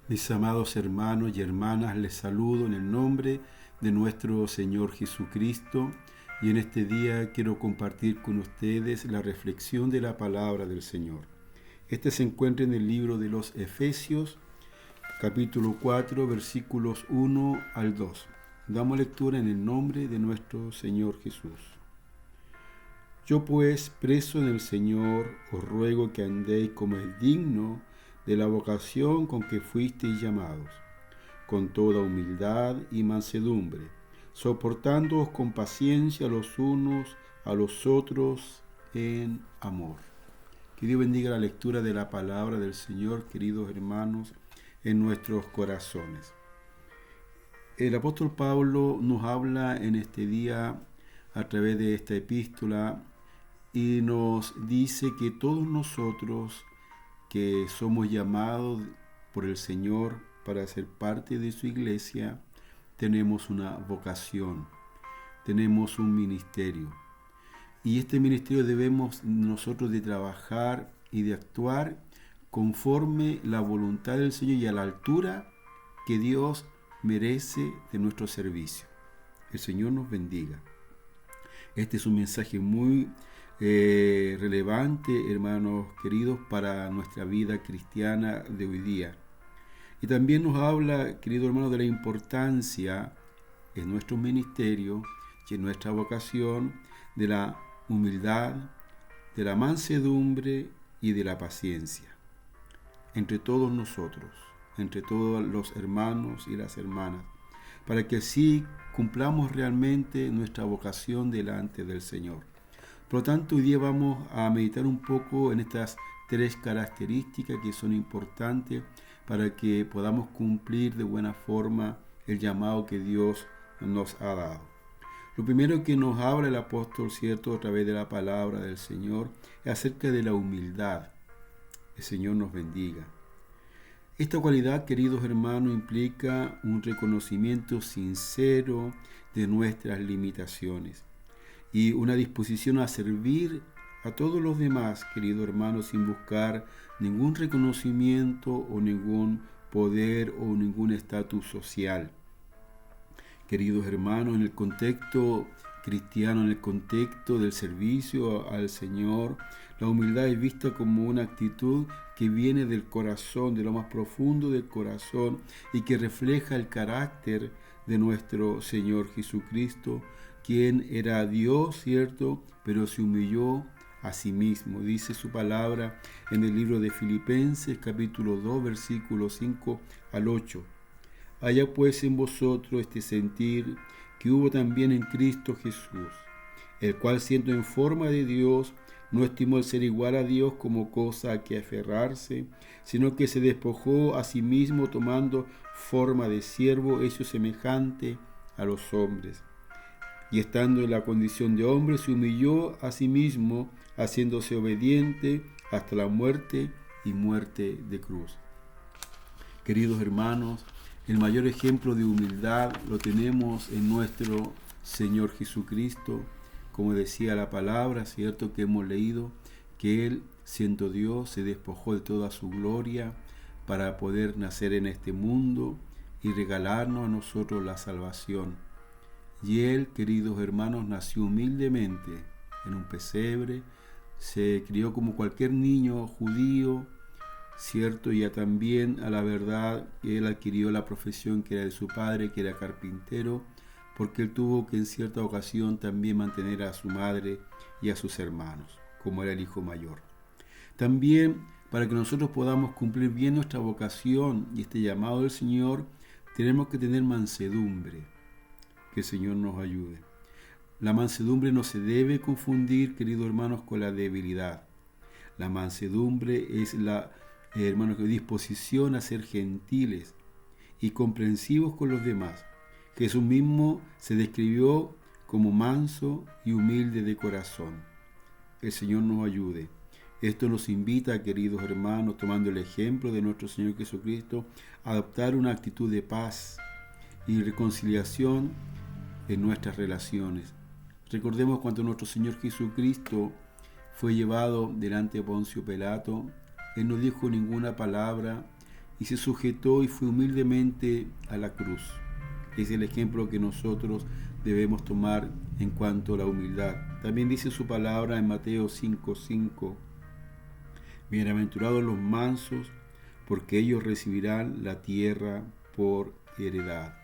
Mis amados hermanos y hermanas, les saludo en el nombre de nuestro Señor Jesucristo y en este día quiero compartir con ustedes la reflexión de la palabra del Señor. Este se encuentra en el libro de los Efesios, capítulo 4, versículos 1 al 2. Damos lectura en el nombre de nuestro Señor Jesús. Yo pues, preso en el Señor, os ruego que andéis como es digno de la vocación con que fuisteis llamados, con toda humildad y mansedumbre, soportándoos con paciencia los unos a los otros en amor. Que Dios bendiga la lectura de la palabra del Señor, queridos hermanos, en nuestros corazones. El apóstol Pablo nos habla en este día a través de esta epístola y nos dice que todos nosotros que somos llamados por el Señor para ser parte de su iglesia, tenemos una vocación, tenemos un ministerio. Y este ministerio debemos nosotros de trabajar y de actuar conforme la voluntad del Señor y a la altura que Dios merece de nuestro servicio. El Señor nos bendiga. Este es un mensaje muy relevante, hermanos queridos, para nuestra vida cristiana de hoy día. Y también nos habla, querido hermano, de la importancia en nuestro ministerio y en nuestra vocación de la humildad, de la mansedumbre y de la paciencia entre todos nosotros, entre todos los hermanos y las hermanas, para que así cumplamos realmente nuestra vocación delante del Señor. Por lo tanto, hoy día vamos a meditar un poco en estas tres características que son importantes para que podamos cumplir de buena forma el llamado que Dios nos ha dado. Lo primero que nos habla el apóstol, ¿cierto?, a través de la palabra del Señor, es acerca de la humildad. El Señor nos bendiga. Esta cualidad, queridos hermanos, implica un reconocimiento sincero de nuestras limitaciones y una disposición a servir a todos los demás, queridos hermanos, sin buscar ningún reconocimiento o ningún poder o ningún estatus social. Queridos hermanos, en el contexto cristiano, en el contexto del servicio al Señor, la humildad es vista como una actitud que viene del corazón, de lo más profundo del corazón, y que refleja el carácter de nuestro Señor Jesucristo, quien era Dios, ¿cierto?, pero se humilló a sí mismo. Dice su palabra en el libro de Filipenses, capítulo 2, versículos 5 al 8. Haya pues en vosotros este sentir que hubo también en Cristo Jesús, el cual siendo en forma de Dios, no estimó el ser igual a Dios como cosa a que aferrarse, sino que se despojó a sí mismo tomando forma de siervo, hecho semejante a los hombres. Y estando en la condición de hombre, se humilló a sí mismo, haciéndose obediente hasta la muerte y muerte de cruz. Queridos hermanos, el mayor ejemplo de humildad lo tenemos en nuestro Señor Jesucristo. Como decía la palabra, cierto, que hemos leído, que Él, siendo Dios, se despojó de toda su gloria para poder nacer en este mundo y regalarnos a nosotros la salvación. Y Él, queridos hermanos, nació humildemente en un pesebre, se crió como cualquier niño judío, cierto, y también a la verdad Él adquirió la profesión que era de su padre, que era carpintero, porque Él tuvo que en cierta ocasión también mantener a su madre y a sus hermanos, como era el hijo mayor. También, para que nosotros podamos cumplir bien nuestra vocación y este llamado del Señor, tenemos que tener mansedumbre. Que el Señor nos ayude. La mansedumbre no se debe confundir, queridos hermanos, con la debilidad. La mansedumbre es la, disposición a ser gentiles y comprensivos con los demás. Jesús mismo se describió como manso y humilde de corazón. El Señor nos ayude. Esto nos invita, queridos hermanos, tomando el ejemplo de nuestro Señor Jesucristo, a adoptar una actitud de paz y reconciliación en nuestras relaciones. Recordemos cuando nuestro Señor Jesucristo fue llevado delante de Poncio Pilato, Él no dijo ninguna palabra y se sujetó y fue humildemente a la cruz. Es el ejemplo que nosotros debemos tomar en cuanto a la humildad. También dice su palabra en Mateo 5:5: bienaventurados los mansos, porque ellos recibirán la tierra por heredad.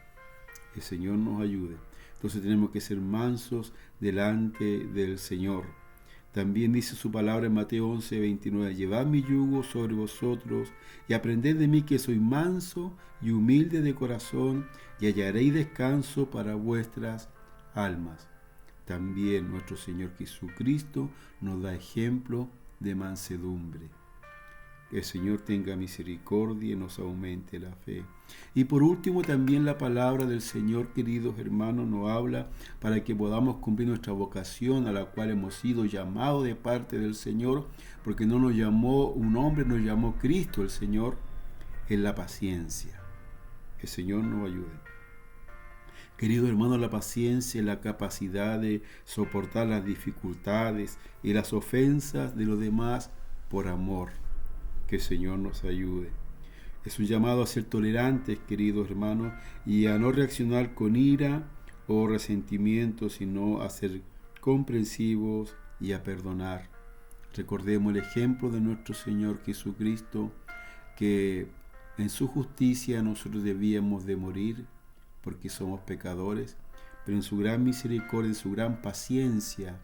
El Señor nos ayude. Entonces tenemos que ser mansos delante del Señor. También dice su palabra en Mateo 11:29: llevad mi yugo sobre vosotros y aprended de mí, que soy manso y humilde de corazón, y hallaréis descanso para vuestras almas. También nuestro Señor Jesucristo nos da ejemplo de mansedumbre. El Señor tenga misericordia y nos aumente la fe. Y por último, también la palabra del Señor, queridos hermanos, nos habla para que podamos cumplir nuestra vocación a la cual hemos sido llamados de parte del Señor, porque no nos llamó un hombre, nos llamó Cristo el Señor, en la paciencia. El Señor nos ayude. Queridos hermanos, la paciencia es la capacidad de soportar las dificultades y las ofensas de los demás por amor. Que el Señor nos ayude. Es un llamado a ser tolerantes, queridos hermanos, y a no reaccionar con ira o resentimiento, sino a ser comprensivos y a perdonar. Recordemos el ejemplo de nuestro Señor Jesucristo, que en su justicia nosotros debíamos de morir porque somos pecadores, pero en su gran misericordia, en su gran paciencia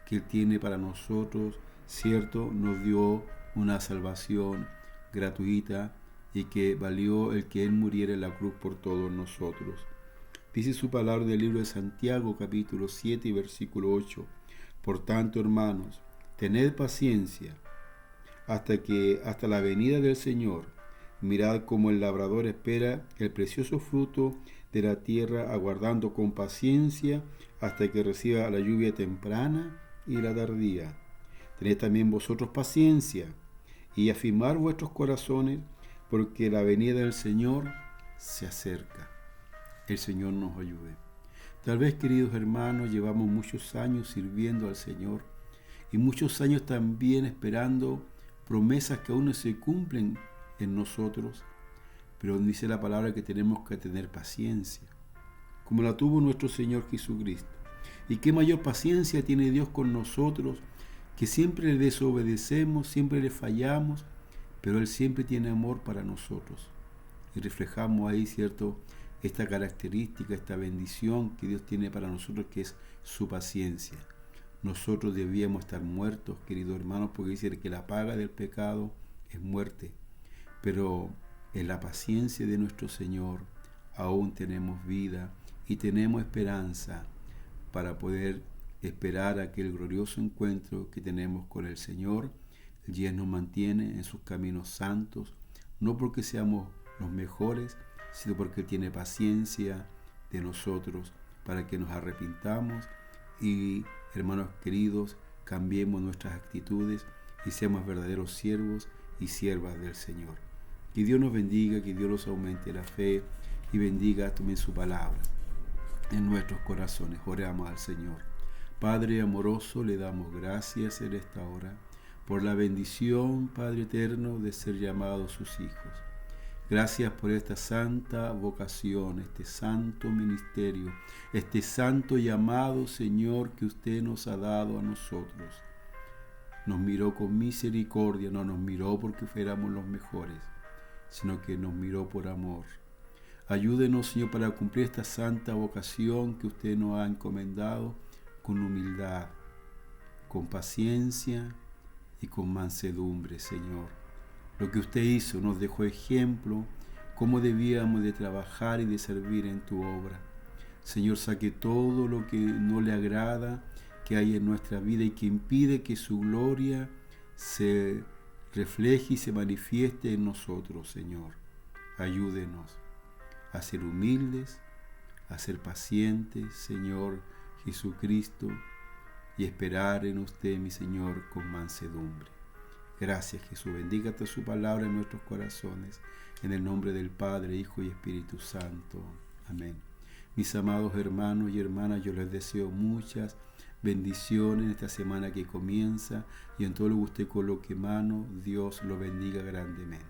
que Él tiene para nosotros, cierto, nos dio una salvación gratuita y que valió el que Él muriera en la cruz por todos nosotros. Dice su palabra del libro de Santiago, capítulo 7 y versículo 8: por tanto, hermanos, tened paciencia hasta la venida del Señor. Mirad cómo el labrador espera el precioso fruto de la tierra, aguardando con paciencia hasta que reciba la lluvia temprana y la tardía. Tened también vosotros paciencia y afirmar vuestros corazones, porque la venida del Señor se acerca. El Señor nos ayude. Tal vez, queridos hermanos, llevamos muchos años sirviendo al Señor y muchos años también esperando promesas que aún no se cumplen en nosotros, pero dice la palabra que tenemos que tener paciencia, como la tuvo nuestro Señor Jesucristo. Y qué mayor paciencia tiene Dios con nosotros, que siempre le desobedecemos, siempre le fallamos, pero Él siempre tiene amor para nosotros. Y reflejamos ahí, ¿cierto?, esta característica, esta bendición que Dios tiene para nosotros, que es su paciencia. Nosotros debíamos estar muertos, queridos hermanos, porque dice que la paga del pecado es muerte. Pero en la paciencia de nuestro Señor aún tenemos vida y tenemos esperanza para poder esperar aquel glorioso encuentro que tenemos con el Señor. Él nos mantiene en sus caminos santos, no porque seamos los mejores, sino porque Él tiene paciencia de nosotros para que nos arrepintamos y, hermanos queridos, cambiemos nuestras actitudes y seamos verdaderos siervos y siervas del Señor. Que Dios nos bendiga, que Dios nos aumente la fe y bendiga también su palabra en nuestros corazones. Oramos al Señor. Padre amoroso, le damos gracias en esta hora por la bendición, Padre eterno, de ser llamados sus hijos. Gracias por esta santa vocación, este santo ministerio, este santo llamado, Señor, que usted nos ha dado a nosotros. Nos miró con misericordia, no nos miró porque fuéramos los mejores, sino que nos miró por amor. Ayúdenos, Señor, para cumplir esta santa vocación que usted nos ha encomendado con humildad, con paciencia y con mansedumbre, Señor. Lo que usted hizo nos dejó ejemplo, cómo debíamos de trabajar y de servir en tu obra. Señor, saque todo lo que no le agrada que hay en nuestra vida y que impide que su gloria se refleje y se manifieste en nosotros, Señor. Ayúdenos a ser humildes, a ser pacientes, Señor Jesucristo, y esperar en usted, mi Señor, con mansedumbre. Gracias, Jesús. Bendígate su palabra en nuestros corazones, en el nombre del Padre, Hijo y Espíritu Santo. Amén. Mis amados hermanos y hermanas, yo les deseo muchas bendiciones en esta semana que comienza, y en todo lo que usted coloque mano, Dios lo bendiga grandemente.